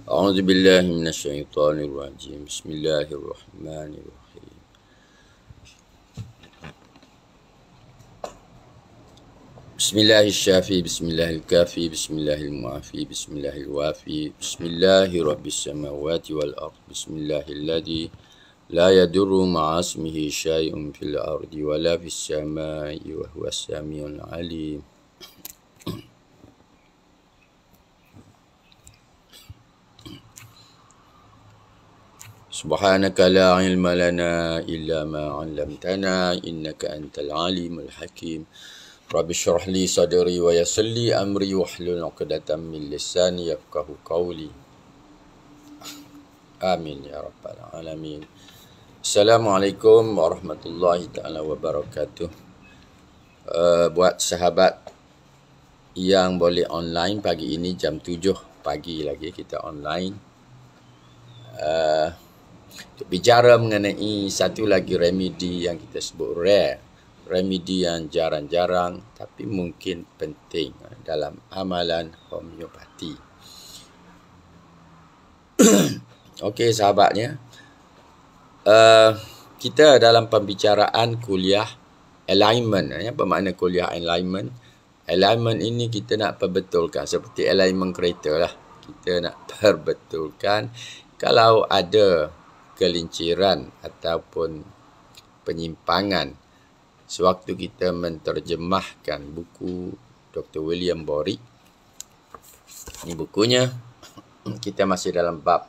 أعوذ بالله من الشيطان الرجيم بسم الله الرحمن الرحيم بسم الله الشافي بسم الله الكافي بسم الله المعافي بسم الله الوافي بسم الله رب السماوات والأرض بسم الله الذي لا يضر مع اسمه شيء في الأرض ولا في السماء وهو السميع العليم سبحانك لا علم لنا إلا ما علمتنا إنك أنت العليم الحكيم رب اشرح لي صدري ويسر لي أمري واحلل عقدة من لساني يفقهوا قولي آمين يا رب العالمين. Assalamualaikum warahmatullahi taala wabarakatuh. Buat sahabat yang boleh online pagi ini jam 7 pagi lagi kita online. Untuk bicara mengenai satu lagi remedi yang kita sebut rare, remedi yang jarang-jarang tapi mungkin penting dalam amalan homeopati. Okey sahabatnya, kita dalam pembicaraan kuliah alignment. Apa makna kuliah alignment? Alignment ini kita nak perbetulkan seperti alignment kereta lah. Kita nak perbetulkan kalau ada kelinciran ataupun penyimpangan sewaktu kita menterjemahkan buku Dr. William Borich. Ini bukunya, kita masih dalam bab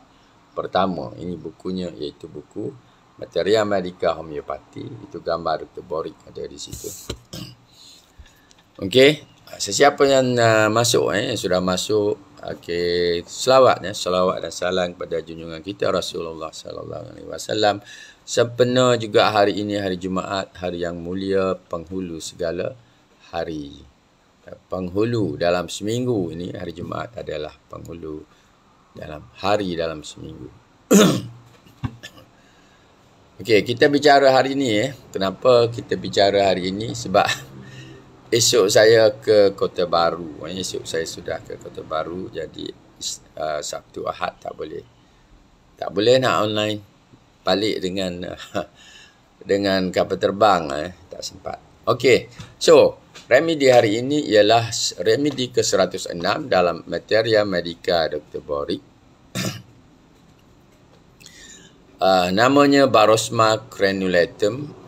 pertama. Ini bukunya iaitu buku Materia Medica Homeopati. Itu gambar Dr. Borich ada di situ. Okey, sesiapa yang masuk sudah masuk. Okey, selawat dan salam kepada junjungan kita Rasulullah sallallahu alaihi wasallam. Sempena juga hari ini hari Jumaat, hari yang mulia, penghulu segala hari. Penghulu dalam seminggu ini, hari Jumaat adalah penghulu dalam hari dalam seminggu. Okey, kita bicara hari ini Kenapa kita bicara hari ini? Sebab esok saya ke Kota Baru. Esok saya sudah ke Kota Baru. Jadi Sabtu Ahad tak boleh nak online. Balik dengan kapal terbang. Tak sempat. Okey. So, remedi hari ini ialah remedi ke-106 dalam Materia Medica Dr. Borich. Namanya Barosma Crenulatum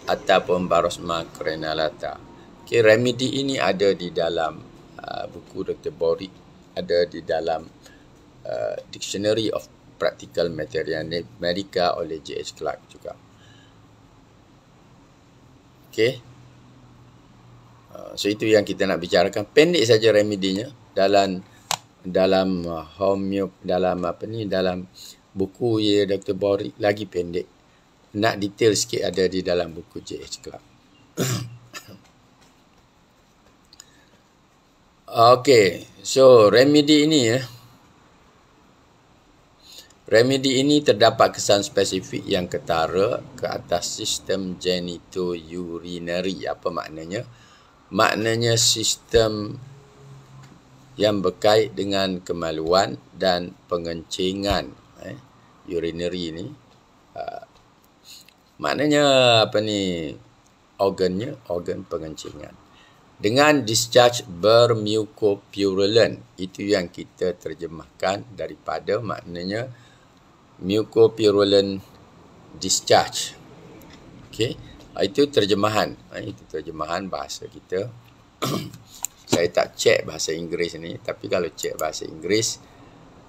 ataupun Barosma Crenulata. Okay, remedi ini ada di dalam buku Dr. Borich, ada di dalam Dictionary of Practical Materia Medica oleh J.H. Clark juga. Okay. So itu yang kita nak bicarakan. Pendek saja remedinya dalam dalam buku Dr. Borich lagi pendek. Nak detail sikit ada di dalam buku J.H. Clark. Okey, so remedi ini terdapat kesan spesifik yang ketara ke atas sistem genito-urinary. Apa maknanya? Maknanya sistem yang berkait dengan kemaluan dan pengencingan. Urinary ni maknanya organ pengencingan dengan discharge bermucopurulent. Itu yang kita terjemahkan daripada maknanya mucopurulent discharge. Okey, itu terjemahan. Itu terjemahan bahasa kita. Saya tak cek bahasa Inggeris ni, tapi kalau cek bahasa Inggeris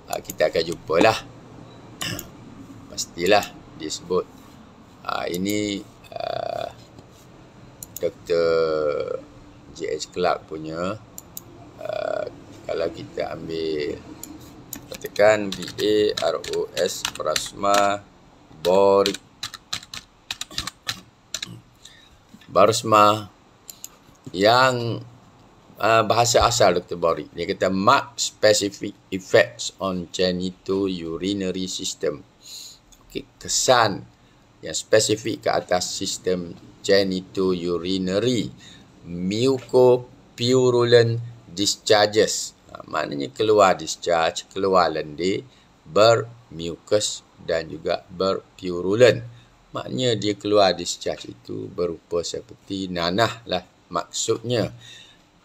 kita akan jumpalah. Pastilah disebut ini Dr. J.H. Clark punya. Kalau kita ambil, katakan BAROS Barosma Borich. Barosma yang bahasa asal Dr. Borich. Dia kata mark specific effects on genito-urinary system. Okay, kesan yang spesifik ke atas sistem genito-urinary mucopurulent discharges. Maknanya keluar discharge, keluar lendir, bermucus dan juga berpurulent. Maknanya dia keluar discharge itu berupa seperti nanah lah maksudnya.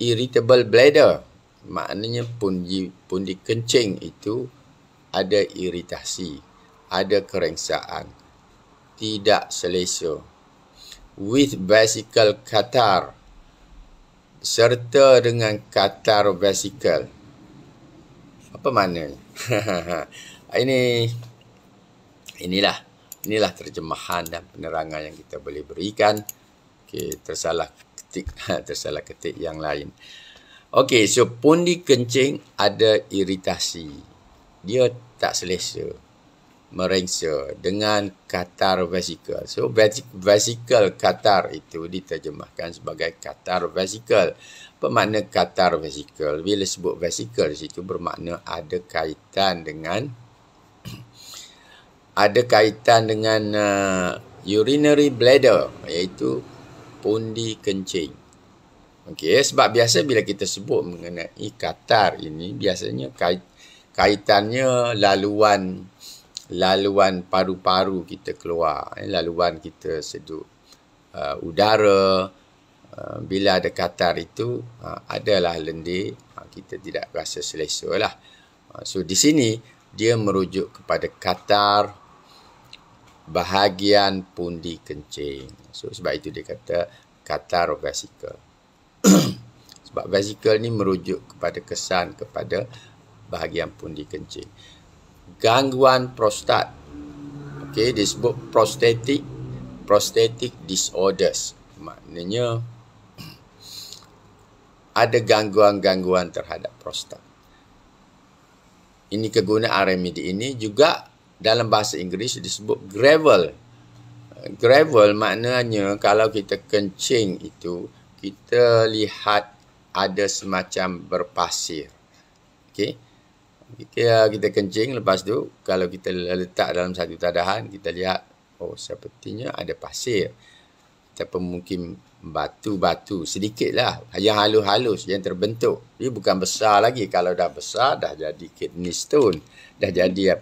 Irritable bladder, maknanya pundi kencing itu ada iritasi, ada kerengsaan, tidak selesa. With vesical catarrh, serta dengan catarrh vesical. Apa maknanya? Inilah terjemahan dan penerangan yang kita boleh berikan. Okey, tersalah ketik yang lain. Okey, so pundi kencing ada iritasi. Dia tak selesa, merengsa dengan catarrh vesical. So vesical catarrh itu diterjemahkan sebagai catarrh vesical. Apa makna catarrh vesical? Bila sebut vesical di situ bermakna ada kaitan dengan urinary bladder, iaitu pundi kencing. Okey, sebab biasa bila kita sebut mengenai catarrh ini biasanya kaitannya laluan paru-paru kita keluar, laluan kita sedut udara. Bila ada catarrh itu adalah lendir, kita tidak rasa selesa lah. So di sini dia merujuk kepada catarrh bahagian pundi kencing. So sebab itu dia kata catarrh vesical. Sebab vesical ni merujuk kepada kesan kepada bahagian pundi kencing. Gangguan prostat. Okey, disebut prostatic disorders. Maknanya ada gangguan-gangguan terhadap prostat. Ini kegunaan remedi ini juga dalam bahasa Inggeris disebut gravel. Gravel maknanya kalau kita kencing itu, kita lihat ada semacam berpasir. Okey. Kita kencing, lepas tu kalau kita letak dalam satu tadahan, kita lihat sepertinya ada pasir. Ataupun mungkin batu-batu sedikitlah, yang halus-halus yang terbentuk. Dia bukan besar lagi. Kalau dah besar dah jadi kidney stone, dah jadi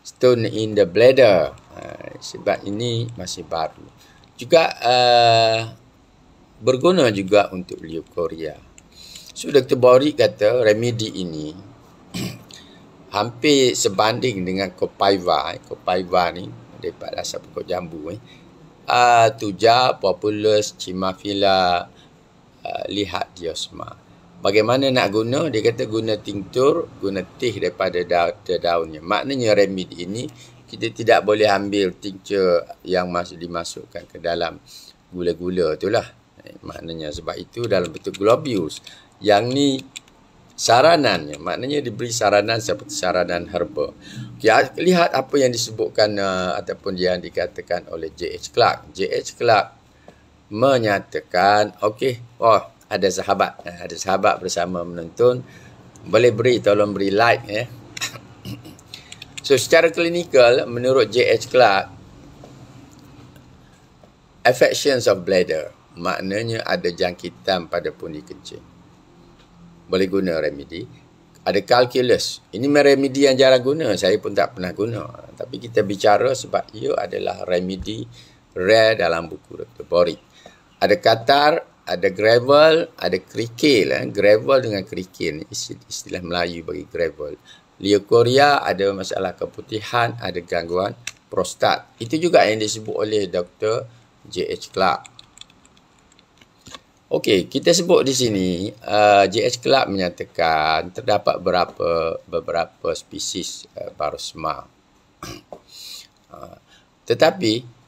stone in the bladder. Sebab ini masih baru. Juga berguna juga untuk leukoria. So Dr. Borik kata remedi ini hampir sebanding dengan Copaiba. Copaiba ni daripada asal pokok jambu. Tuja, populus, Chimaphila, Lihat-diosma. Bagaimana nak guna? Dia kata guna tinktur, guna teh daripada daunnya. Maknanya remedi ini kita tidak boleh ambil tincture yang masih dimasukkan ke dalam gula-gula itulah. Maknanya sebab itu dalam bentuk globules. Yang ni saranannya, maknanya diberi saranan seperti saranan herba. Okay, lihat apa yang disebutkan ataupun yang dikatakan oleh J.H. Clark. J.H. Clark menyatakan, ada sahabat bersama menonton. Boleh tolong beri like ya. So secara klinikal menurut J.H. Clark, affections of bladder, maknanya ada jangkitan pada pundi kencing, boleh guna remedi. Ada calculus, ini remedi yang jarang guna, saya pun tak pernah guna, tapi kita bicara sebab ia adalah remedi rare dalam buku Dr. Borik. Ada catarrh, ada gravel, ada krikil. Gravel dengan krikil, istilah Melayu bagi gravel. Leukoria, ada masalah keputihan, ada gangguan prostat. Itu juga yang disebut oleh Dr. J.H. Clark. Okey, kita sebut di sini J.H. Clark menyatakan terdapat beberapa spesies parosma. Tetapi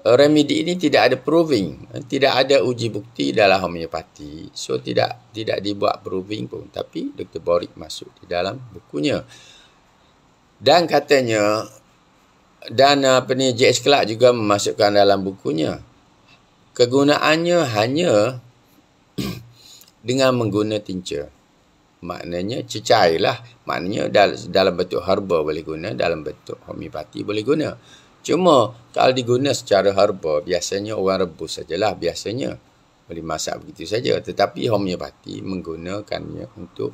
remedi ini tidak ada proving, tidak ada uji bukti dalam homeopati. So tidak dibuat proving pun, tapi Dr. Borik masuk di dalam bukunya. Dan katanya J.H. Clark juga memasukkan dalam bukunya, kegunaannya hanya dengan mengguna tincture. Maknanya cecair lah. Maknanya dalam bentuk herba boleh guna, dalam bentuk homeopati boleh guna. Cuma kalau diguna secara herba, biasanya orang rebus sajalah biasanya. boleh masak begitu saja. Tetapi homeopati menggunakannya untuk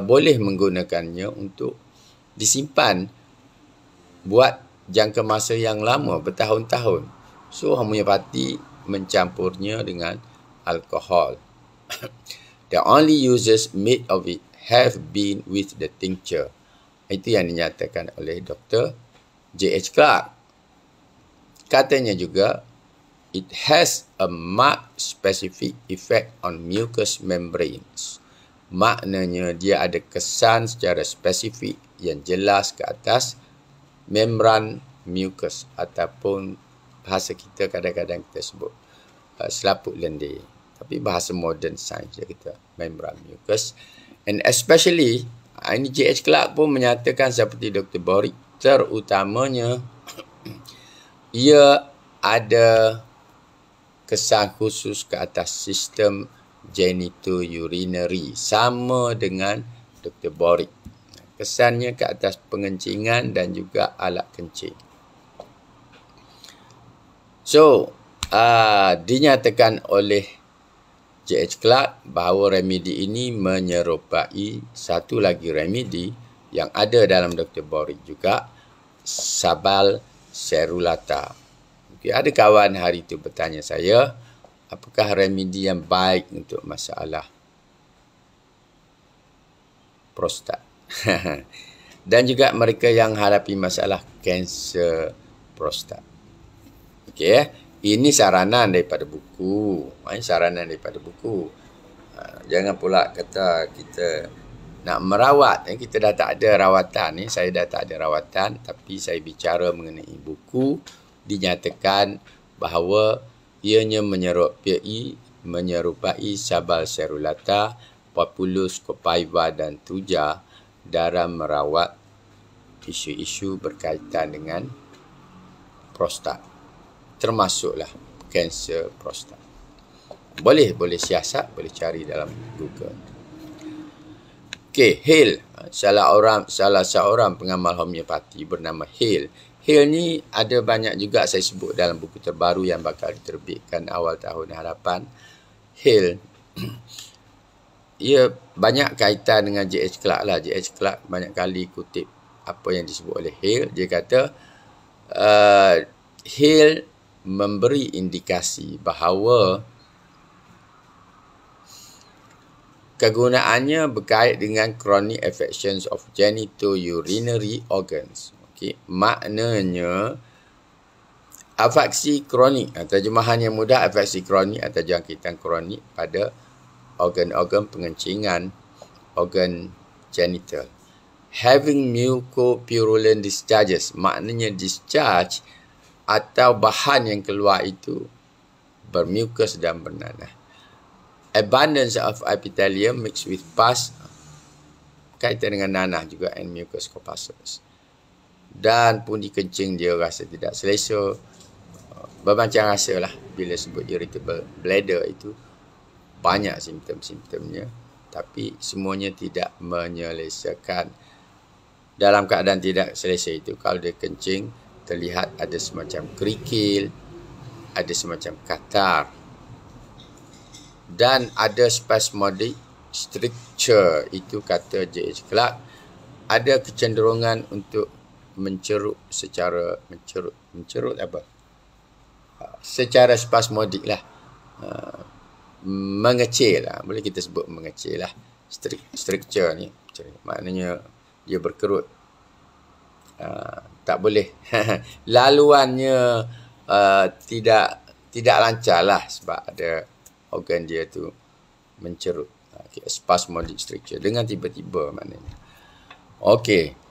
boleh menggunakannya untuk disimpan buat jangka masa yang lama, bertahun-tahun. So, homeopati mencampurnya dengan alkohol. The only uses made of it have been with the tincture. Itu yang dinyatakan oleh Dr. J.H. Clarke. Katanya juga, it has a marked specific effect on mucous membranes. Maknanya dia ada kesan secara spesifik yang jelas ke atas membran mucus, ataupun bahasa kita kadang-kadang kita sebut selaput lendir. Tapi bahasa modern science dia kita membran mucus. And especially, ini J.H. Clarke pun menyatakan seperti Dr. Boric, terutamanya ia ada kesan khusus ke atas sistem genitourinary, sama dengan Dr. Boric. Kesannya ke atas pengencingan dan juga alat kencing. So, dinyatakan oleh J.H. Clarke bahawa remedi ini menyerupai satu lagi remedi yang ada dalam Dr. Boric juga, Sabal Cerulata. Okay, ada kawan hari itu bertanya saya, apakah remedi yang baik untuk masalah prostat? Dan juga mereka yang hadapi masalah kanser prostat. Okey, ini saranan daripada buku. Ini saranan daripada buku. Jangan pula kata kita nak merawat. Kita dah tak ada rawatan. Saya dah tak ada rawatan. Tapi saya bicara mengenai buku. Dinyatakan bahawa ianya menyerupai Sabal Cerulata, Populus Copaiba dan Tuja dalam merawat isu-isu berkaitan dengan prostat, termasuklah kanser prostat. Boleh siasat, boleh cari dalam Google. Okey, Hale, salah seorang pengamal homeopati bernama Hale. Hale ni ada banyak juga saya sebut dalam buku terbaru yang bakal diterbitkan awal tahun hadapan. Hale ia banyak kaitan dengan J.H. Clarke lah. J.H. Clarke banyak kali kutip apa yang disebut oleh Hale. Dia kata Hale memberi indikasi bahawa kegunaannya berkait dengan chronic affections of genitourinary organs. Okay. Maknanya afeksi kronik, terjemahan yang mudah, afeksi kronik atau jangkitan kronik pada organ-organ pengencingan, organ genital. Having mucopurulent discharges, maknanya discharge atau bahan yang keluar itu bermucus dan bernanah. Abundance of epithelium mixed with pus, kaitan dengan nanah juga, and mucus corpuscles. Dan pun di kencing dia rasa tidak selesa, bermacam rasa lah. Bila sebut irritable bladder itu banyak simptom-simptomnya, tapi semuanya tidak menyelesaikan. Dalam keadaan tidak selesa itu, kalau dia kencing, terlihat ada semacam kerikil, ada semacam katar, dan ada spasmodic stricture. Itu kata J.H. Clarke, ada kecenderungan untuk mencerut secara mencerut apa? Secara spasmodik lah. Mengecil lah. Boleh kita sebut mengecil lah. Stricture ni. Maknanya dia berkerut. Tak boleh. Laluannya tidak lancar lah. Sebab ada organ dia tu mencerut. Okay, spasmodic stricture. Dengan tiba-tiba maknanya. Okey.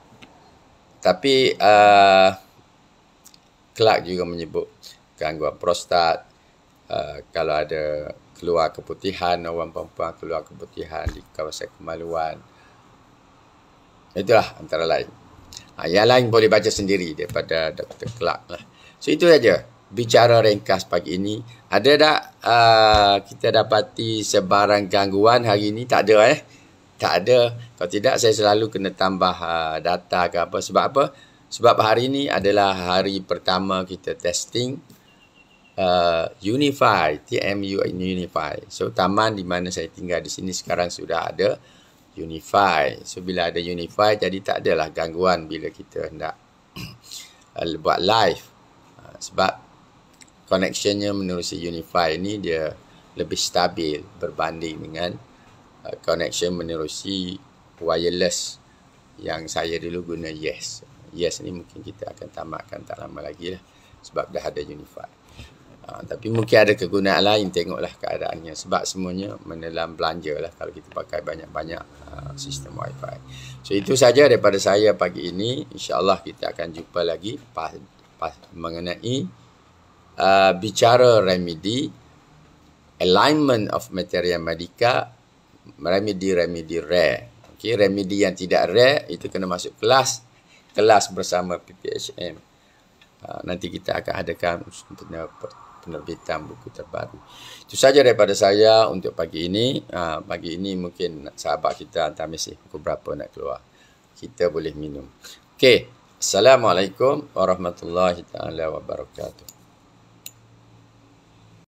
Tapi Clarke juga menyebut gangguan prostat, kalau ada keluar keputihan, orang perempuan keluar keputihan di kawasan kemaluan. Itulah antara lain. Yang lain boleh baca sendiri daripada Dr. Clarke lah. So itu saja bicara ringkas pagi ini. Ada tak kita dapati sebarang gangguan hari ini? Tak ada Tak ada. Kalau tidak, saya selalu kena tambah data ke apa. Sebab apa? Sebab hari ini adalah hari pertama kita testing Unify, TMU Unify. So taman di mana saya tinggal di sini sekarang sudah ada Unify. So bila ada Unify, jadi tak adalah gangguan bila kita hendak buat live. Sebab connectionnya menerusi Unify ni dia lebih stabil berbanding dengan connection menerusi wireless yang saya dulu guna Yes. Yes ni mungkin kita akan tamatkan tak lama lagi lah sebab dah ada Unify. Tapi mungkin ada kegunaan lain, tengoklah keadaannya sebab semuanya menelan belanja lah kalau kita pakai banyak-banyak sistem Wi-Fi. So itu saja daripada saya pagi ini. InsyaAllah kita akan jumpa lagi mengenai bicara remedi, alignment of material medica, remedi rare. Okay, remedi yang tidak rare itu kena masuk kelas bersama PPHM. Nanti kita akan adakan penerbitan buku terbaru. Itu saja daripada saya untuk pagi ini. Pagi ini mungkin sahabat kita hantar mesej pukul berapa nak keluar. Kita boleh minum. Okey. Assalamualaikum warahmatullahi taala wabarakatuh.